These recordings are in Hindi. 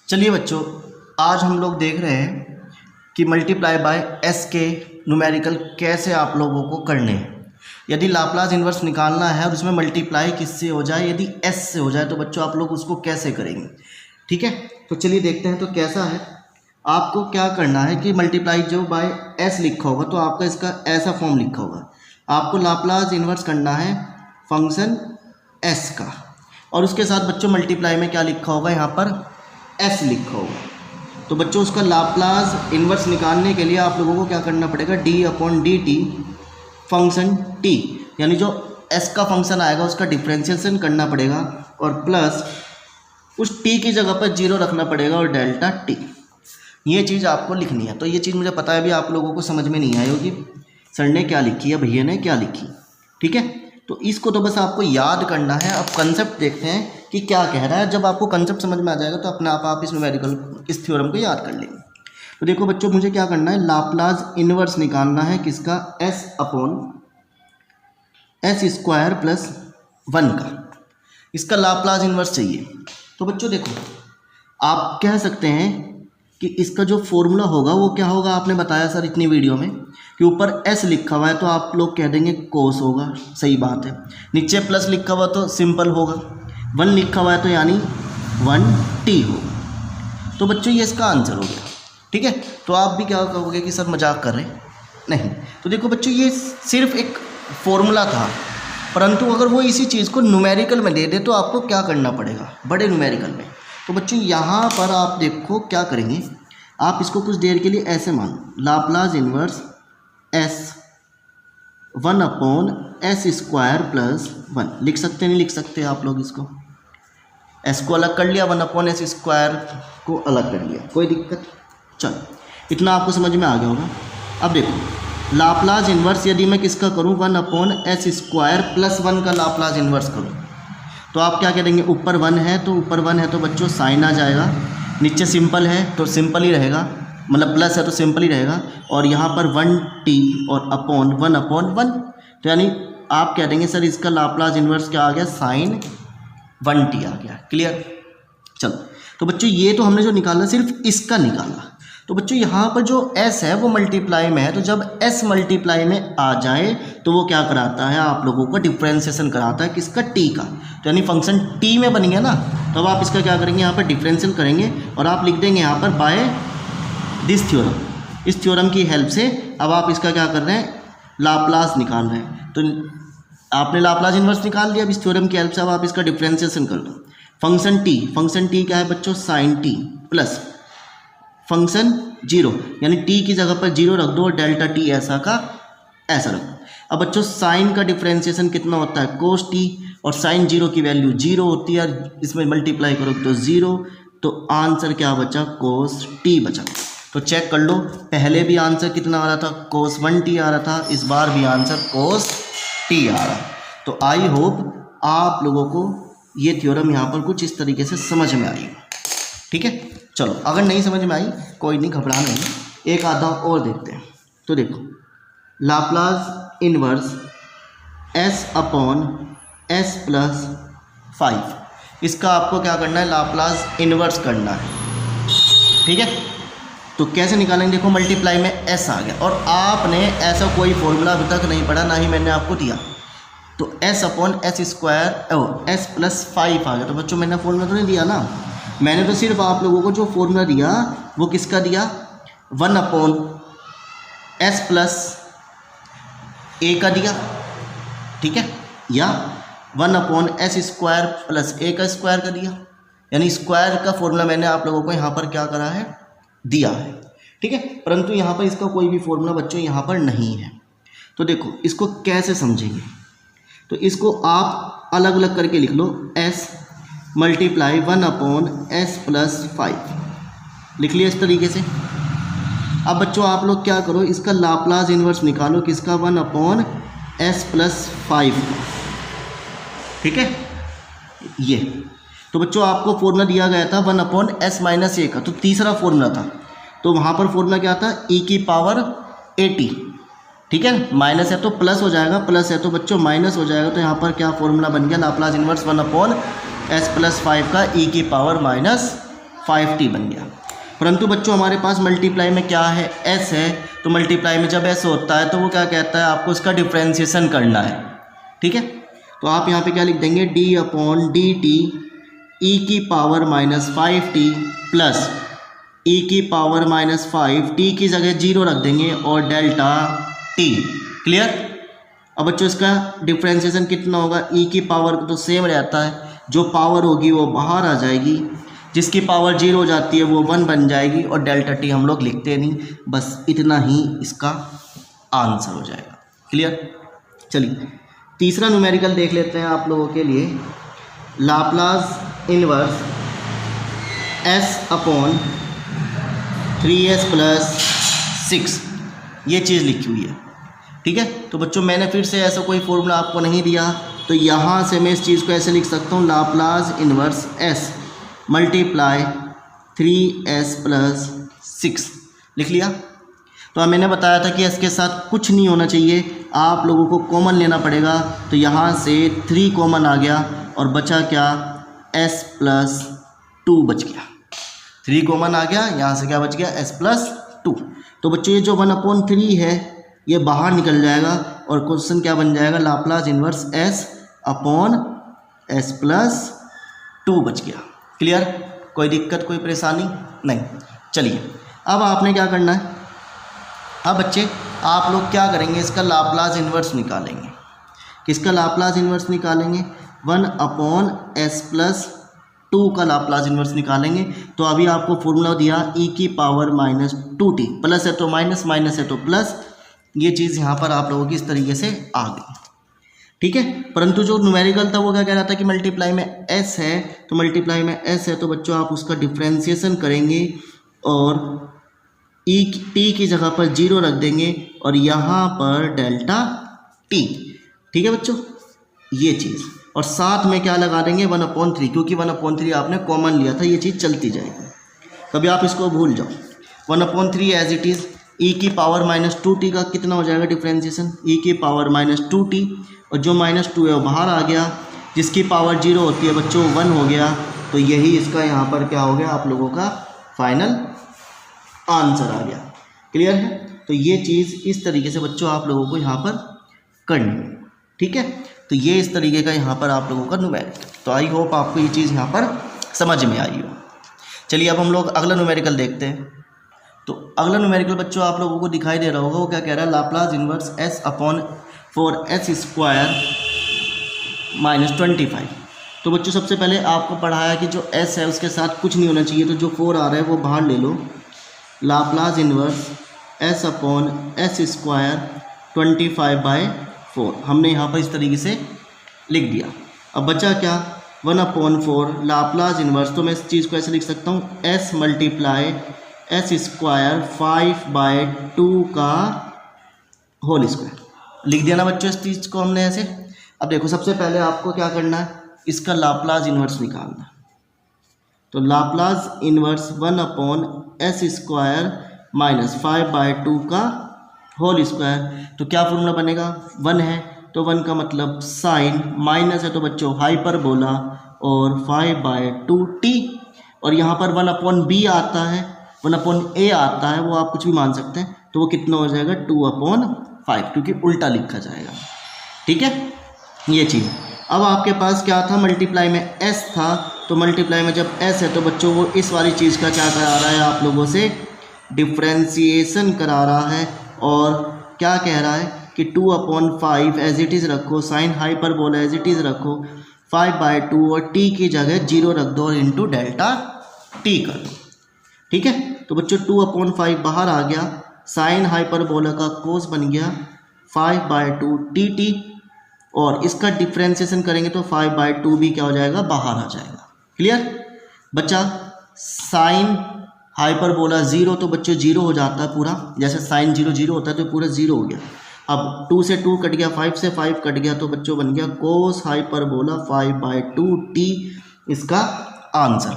चलिए बच्चों, आज हम लोग देख रहे हैं कि मल्टीप्लाई बाय एस के न्यूमेरिकल कैसे आप लोगों को करने हैं। यदि लाप्लास इन्वर्स निकालना है और उसमें मल्टीप्लाई किससे हो जाए, यदि एस से हो जाए, तो बच्चों आप लोग उसको कैसे करेंगे। ठीक है, तो चलिए देखते हैं तो कैसा है। आपको क्या करना है कि मल्टीप्लाई जो बाय एस लिखा होगा तो आपका इसका ऐसा फॉर्म लिखा होगा। आपको लाप्लास इन्वर्स करना है फंक्शन एस का, और उसके साथ बच्चों मल्टीप्लाई में क्या लिखा होगा, यहाँ पर एस लिखा होगा। तो बच्चों उसका लाप्लास इन्वर्स निकालने के लिए आप लोगों को क्या करना पड़ेगा, D upon D T function T, यानी जो एस का फंक्शन आएगा उसका डिफ्रेंशिएशन करना पड़ेगा, और प्लस उस टी की जगह पर जीरो रखना पड़ेगा और डेल्टा टी। ये चीज़ आपको लिखनी है। तो ये चीज़ मुझे पता है अभी आप लोगों को समझ में नहीं आई होगी, सर ने क्या लिखी है, भैया ने क्या लिखी। ठीक है, तो इसको तो बस आपको याद करना है। अब कंसेप्ट देखते हैं कि क्या कह रहा है। जब आपको कंसेप्ट समझ में आ जाएगा तो अपने आप इस न्यूमेरिकल इस थ्योरम को याद कर लेंगे। तो देखो बच्चों, मुझे क्या करना है, लाप्लास इन्वर्स निकालना है किसका, S upon S square plus 1 का। इसका लाप्लास इन्वर्स चाहिए। तो बच्चों देखो, आप कह सकते हैं कि इसका जो फॉर्मूला होगा वो क्या होगा। आपने बताया सर इतनी वीडियो में कि ऊपर एस लिखा हुआ है तो आप लोग कह देंगे कोस होगा, सही बात है। नीचे प्लस लिखा हुआ तो सिंपल होगा, 1 लिखा हुआ है तो यानी 1t होगा। तो बच्चों ये इसका आंसर हो गया। ठीक है, तो आप भी क्या कहोगे कि सर मजाक कर रहे हैं, नहीं। तो देखो बच्चों, ये सिर्फ एक फॉर्मूला था, परंतु अगर वो इसी चीज़ को न्यूमेरिकल में दे दे तो आपको क्या करना पड़ेगा, बड़े न्यूमेरिकल में। तो बच्चों यहाँ पर आप देखो क्या करेंगे, आप इसको कुछ देर के लिए ऐसे मानो, Laplace inverse S 1 upon S square plus 1 लिख सकते नहीं लिख सकते आप लोग। इसको एस को अलग कर लिया, 1 अपॉन एस स्क्वायर को अलग कर लिया, कोई दिक्कत। चलो, इतना आपको समझ में आ गया होगा। अब देखो, लाप्लास इन्वर्स यदि मैं किसका करूँ, 1 अपॉन एस स्क्वायर प्लस 1 का लाप्लास इन्वर्स करूँ, तो आप क्या करेंगे, ऊपर 1 है तो ऊपर 1 है तो बच्चों साइन आ जाएगा, नीचे सिंपल है तो सिंपल ही रहेगा, मतलब प्लस है तो सिंपल ही रहेगा, और यहाँ पर 1t और अपॉन 1 अपॉन 1, तो यानी आप कह देंगे सर इसका लाप्लास इन्वर्स क्या आ गया, साइन 1t आ गया। क्लियर। चलो, तो बच्चों ये तो हमने जो निकाला सिर्फ इसका निकाला। तो बच्चों यहाँ पर जो s है वो मल्टीप्लाई में है, तो जब s मल्टीप्लाई में आ जाए तो वो क्या कराता है, आप लोगों को डिफ्रेंशिएशन कराता है किसका, t का। तो यानी फंक्शन t में बन गया ना, तो अब आप इसका क्या करेंगे, यहाँ पर डिफ्रेंशियल करेंगे और आप लिख देंगे यहाँ पर बाय दिस थ्योरम। इस थ्योरम की हेल्प से अब आप इसका क्या कर रहे हैं, लाप्लास निकाल रहे हैं। तो आपने लाप्लास इन्वर्स निकाल लिया, अब इस थ्योरम की हेल्प से अब आप इसका डिफ्रेंशिएशन कर लो। फंक्शन t क्या है बच्चों, साइन t प्लस फंक्शन 0, यानी t की जगह पर 0 रख दो और डेल्टा t ऐसा का ऐसा रख दो। अब बच्चों साइन का डिफ्रेंशिएशन कितना होता है, कोस t, और साइन 0 की वैल्यू 0 होती है, और इसमें मल्टीप्लाई करो तो 0, तो आंसर क्या बचा, कोस t बचा। तो चेक कर लो, पहले भी आंसर कितना आ रहा था, कोस 1t आ रहा था, इस बार भी आंसर कोस t आ रहा। तो आई होप आप लोगों को ये थ्योरम यहाँ पर कुछ इस तरीके से समझ में आई। ठीक है, चलो, अगर नहीं समझ में आई कोई नहीं, घबरा नहीं, एक आधा और देखते हैं। तो देखो, Laplace inverse s upon s plus 5, इसका आपको क्या करना है, लाप्लास इन्वर्स करना है। ठीक है, तो कैसे निकालेंगे, देखो मल्टीप्लाई में s आ गया, और आपने ऐसा कोई फॉर्मूला अभी तक नहीं पढ़ा, ना ही मैंने आपको दिया। तो s अपॉन एस स्क्वायर और s प्लस 5 आ गया। तो बच्चों मैंने फॉर्मूला तो नहीं दिया ना, मैंने तो सिर्फ आप लोगों को जो फॉर्मूला दिया वो किसका दिया, 1 अपॉन एस प्लस ए का दिया। ठीक है, या 1 अपॉन एस स्क्वायर प्लस ए का स्क्वायर का दिया, यानी स्क्वायर का फॉर्मूला मैंने आप लोगों को यहाँ पर क्या करा है, दिया है। ठीक है, परंतु यहाँ पर इसका कोई भी फॉर्मूला बच्चों यहाँ पर नहीं है। तो देखो इसको कैसे समझेंगे, तो इसको आप अलग अलग करके लिख लो, s multiply 1 upon S plus 5 लिख लिया इस तरीके से। अब बच्चों आप लोग क्या करो, इसका लाप्लास इन्वर्स निकालो किसका, 1 अपॉन एस प्लस 5। ठीक है, ये तो बच्चों आपको फॉर्मूला दिया गया था 1 अपॉन एस माइनस ए का, तो तीसरा फॉर्मूला था, तो वहाँ पर फॉर्मूला क्या था, e की पावर 80। ठीक है, माइनस है तो प्लस हो जाएगा, प्लस है तो बच्चों माइनस हो जाएगा, तो यहाँ पर क्या फॉर्मूला बन गया, Laplace inverse 1 upon S plus 5 का e की पावर माइनस 5t बन गया। परंतु बच्चों हमारे पास मल्टीप्लाई में क्या है, s है, तो मल्टीप्लाई में जब s होता है तो वो क्या कहता है, आपको इसका डिफ्रेंशिएशन करना है। ठीक है, तो आप यहाँ पे क्या लिख देंगे, d/dt e की पावर -5t प्लस e की पावर -5, t की जगह 0 रख देंगे और डेल्टा t। क्लियर। अब बच्चों इसका डिफ्रेंशिएशन कितना होगा, e की पावर तो सेम रहता है, जो पावर होगी वो बाहर आ जाएगी, जिसकी पावर 0 हो जाती है वो 1 बन जाएगी और डेल्टा टी हम लोग लिखते नहीं, बस इतना ही इसका आंसर हो जाएगा। क्लियर। चलिए तीसरा न्यूमेरिकल देख लेते हैं आप लोगों के लिए, लाप्लास इनवर्स s/3s + 6 ये चीज़ लिखी हुई है। ठीक है, तो बच्चों मैंने फिर से ऐसा कोई फॉर्मूला आपको नहीं दिया, तो यहाँ से मैं इस चीज़ को ऐसे लिख सकता हूँ, Laplace inverse s multiply 3s + 6 लिख लिया। तो मैंने बताया था कि s के साथ कुछ नहीं होना चाहिए, आप लोगों को कॉमन लेना पड़ेगा, तो यहाँ से 3 कॉमन आ गया और बचा क्या, s + 2 बच गया। 3 कॉमन आ गया, यहाँ से क्या बच गया, s + 2। तो बच्चों ये जो 1/3 है ये बाहर निकल जाएगा और क्वेश्चन क्या बन जाएगा, लाप्लास इनवर्स s/s + 2 बच गया। क्लियर, कोई दिक्कत कोई परेशानी नहीं। चलिए अब आपने क्या करना है, अब बच्चे आप लोग क्या करेंगे, इसका लाप्लास इनवर्स निकालेंगे। किसका लाप्लास इनवर्स निकालेंगे, 1/s + 2 का लाप्लास इनवर्स निकालेंगे। तो अभी आपको फॉर्मूला दिया e की पावर -2t, प्लस है तो माइनस, माइनस है तो प्लस, ये चीज़ यहाँ पर आप लोगों की इस तरीके से आ गई। ठीक है, परंतु जो न्यूमेरिकल था वो क्या कह रहा था कि मल्टीप्लाई में s है, तो मल्टीप्लाई में s है तो बच्चों आप उसका डिफ्रेंशिएशन करेंगे और t की जगह पर 0 रख देंगे और यहाँ पर डेल्टा t। ठीक है बच्चों, ये चीज़, और साथ में क्या लगा देंगे, 1/3, क्योंकि 1/3 आपने कॉमन लिया था, ये चीज़ चलती जाएगी, कभी आप इसको भूल जाओ। 1/3 एज इट इज़, e की पावर -2t का कितना हो जाएगा डिफ्रेंशिएशन, e की पावर -2t, और जो -2 है वो बाहर आ गया, जिसकी पावर 0 होती है बच्चों 1 हो गया। तो यही इसका यहाँ पर क्या हो गया, आप लोगों का फाइनल आंसर आ गया। क्लियर है, तो ये चीज़ इस तरीके से बच्चों आप लोगों को यहाँ पर करनी है। ठीक है, तो ये इस तरीके का यहाँ पर आप लोगों का न्यूमेरिकल, तो आई होप आपको ये चीज़ यहाँ पर समझ में आई हो। चलिए अब हम लोग अगला न्यूमेरिकल देखते हैं। तो अगला न्यूमेरिकल बच्चों आप लोगों को दिखाई दे रहा होगा, वो क्या कह रहा है, लाप्लास इनवर्स s/4s² - 25। तो बच्चों सबसे पहले आपको पढ़ाया कि जो s है उसके साथ कुछ नहीं होना चाहिए, तो जो 4 आ रहा है वो बाहर ले लो। लाप्लास इनवर्स s/s² 25/4 हमने यहाँ पर इस तरीके से लिख दिया। अब बचा क्या, 1/4 लाप्लास इनवर्स, तो मैं इस चीज़ को ऐसे लिख सकता हूँ, s मल्टीप्लाई s² 5/2 का होल स्क्वायर। लिख दिया ना बच्चों इस चीज़ को हमने ऐसे। अब देखो सबसे पहले आपको क्या करना है, इसका लाप्लास इनवर्स निकालना है। तो लाप्लास इनवर्स 1/s² - 5/2 का होल स्क्वायर, तो क्या फॉर्मूला बनेगा, 1 है तो 1 का मतलब साइन, माइनस है तो बच्चों हाइपरबोला, और 5/2t, और यहाँ पर 1/b आता है, 1/a आता है, वो आप कुछ भी मान सकते हैं, तो वो कितना हो जाएगा 2/5, क्योंकि उल्टा लिखा जाएगा। ठीक है, ये चीज़। अब आपके पास क्या था, मल्टीप्लाई में s था, तो मल्टीप्लाई में जब s है तो बच्चों वो इस वाली चीज़ का क्या करा रहा है, आप लोगों से डिफ्रेंशिएशन करा रहा है, और क्या कह रहा है कि 2/5 एज इट इज़ रखो, sine hyperbola as it is रखो, 5/2 और t की जगह 0 रख दो और इंटू डेल्टा t कर दो। ठीक है, तो बच्चों 2/5 बाहर आ गया, साइन हाइपरबोला का कोस बन गया 5/2 dt, और इसका डिफ्रेंशिएशन करेंगे तो 5/2 भी क्या हो जाएगा, बाहर आ जाएगा। क्लियर, बच्चा साइन हाइपरबोला 0, तो बच्चों 0 हो जाता है पूरा, जैसे साइन 0 0 होता है तो पूरा 0 हो गया। अब 2 से 2 कट गया, 5 से 5 कट गया, तो बच्चों बन गया कोस हाइपरबोला 5/2 t इसका आंसर।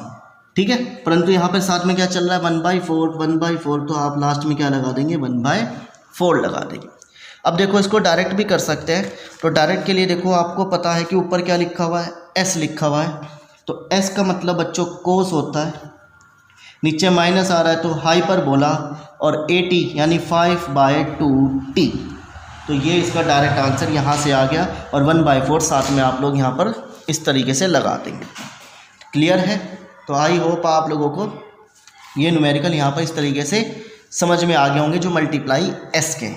ठीक है, परंतु यहाँ पर साथ में क्या चल रहा है, 1/4, तो आप लास्ट में क्या लगा देंगे, 1/4 लगा देंगे। अब देखो इसको डायरेक्ट भी कर सकते हैं, तो डायरेक्ट के लिए देखो आपको पता है कि ऊपर क्या लिखा हुआ है, s लिखा हुआ है, तो s का मतलब बच्चों कोस होता है, नीचे माइनस आ रहा है तो हाइपरबोला, और 80 यानी 5/2t। तो ये इसका डायरेक्ट आंसर यहाँ से आ गया, और 1/4 साथ में आप लोग यहाँ पर इस तरीके से लगा देंगे। क्लियर है? तो आई होप आप लोगों को ये न्यूमेरिकल यहाँ पर इस तरीके से समझ में आ गए होंगे जो मल्टीप्लाई एस के।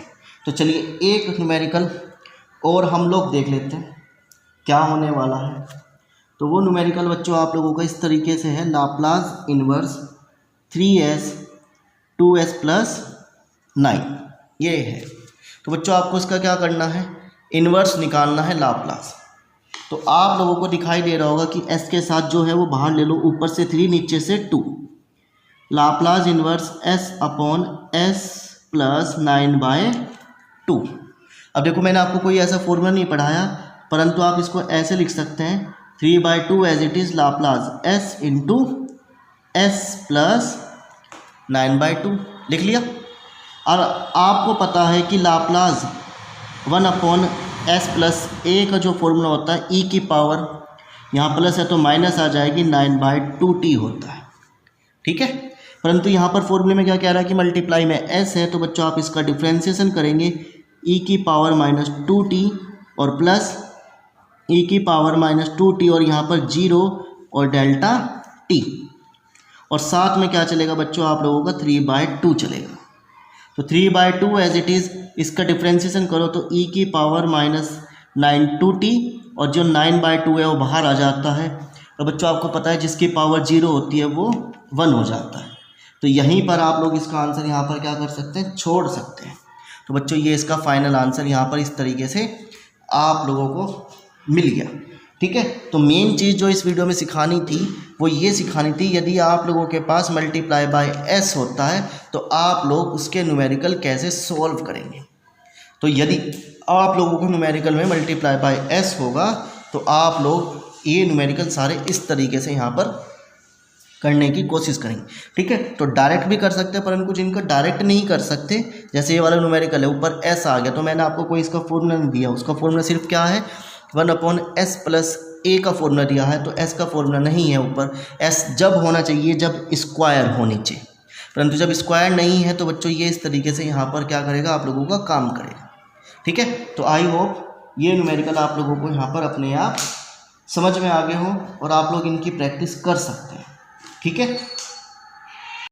तो चलिए एक न्यूमेरिकल और हम लोग देख लेते हैं क्या होने वाला है। तो वो न्यूमेरिकल बच्चों आप लोगों का इस तरीके से है, Laplace inverse 3s 2s plus 9 ये है। तो बच्चों आपको इसका क्या करना है, इन्वर्स निकालना है लाप्लास। तो आप लोगों को दिखाई दे रहा होगा कि s के साथ जो है वो बाहर ले लो, ऊपर से 3 नीचे से 2, Laplace inverse s upon s plus 9/2। अब देखो मैंने आपको कोई ऐसा फॉर्मूला नहीं पढ़ाया, परंतु आप इसको ऐसे लिख सकते हैं 3/2 as it is Laplace s into s plus 9/2 लिख लिया। और आपको पता है कि Laplace 1 upon s plus a का जो फॉर्मूला होता है e की पावर, यहाँ प्लस है तो माइनस आ जाएगी, 9/2t होता है। ठीक है, परंतु यहाँ पर फॉर्मूले में क्या कह रहा है कि मल्टीप्लाई में s है, तो बच्चों आप इसका डिफ्रेंसिएशन करेंगे e की पावर -2t और प्लस e की पावर -2t और यहाँ पर 0 और डेल्टा t, और साथ में क्या चलेगा बच्चों आप लोगों का 3/2 चलेगा। तो 3/2 एज इट इज़, इसका डिफ्रेंसिएशन करो तो e की पावर -9/2t और जो 9/2 है वो बाहर आ जाता है। और बच्चों आपको पता है जिसकी पावर 0 होती है वो 1 हो जाता है। तो यहीं पर आप लोग इसका आंसर यहाँ पर क्या कर सकते हैं, छोड़ सकते हैं। तो बच्चों ये इसका फाइनल आंसर यहाँ पर इस तरीके से आप लोगों को मिल गया। ठीक है, तो मेन चीज़ जो इस वीडियो में सिखानी थी वो ये सिखानी थी, यदि आप लोगों के पास मल्टीप्लाई बाय एस होता है तो आप लोग उसके न्यूमेरिकल कैसे सॉल्व करेंगे। तो यदि आप लोगों को न्यूमेरिकल में मल्टीप्लाई बाय एस होगा तो आप लोग ये न्यूमेरिकल सारे इस तरीके से यहाँ पर करने की कोशिश करेंगे। ठीक है, तो डायरेक्ट भी कर सकते हैं, परंतु जिनको डायरेक्ट नहीं कर सकते, जैसे ये वाला न्यूमेरिकल है ऊपर एस आ गया तो मैंने आपको कोई इसका फॉर्मूला नहीं दिया, उसका फॉर्मूला सिर्फ क्या है 1 अपॉन s प्लस a का फॉर्मूला दिया है। तो s का फॉर्मूला नहीं है ऊपर, s जब होना चाहिए जब स्क्वायर हो नीचे, परंतु जब स्क्वायर नहीं है तो बच्चों ये इस तरीके से यहाँ पर क्या करेगा, आप लोगों का काम करेगा। ठीक है, तो आई होप ये न्यूमेरिकल आप लोगों को यहाँ पर अपने आप समझ में आ गए हो और आप लोग इनकी प्रैक्टिस कर सकते हैं। ठीक है।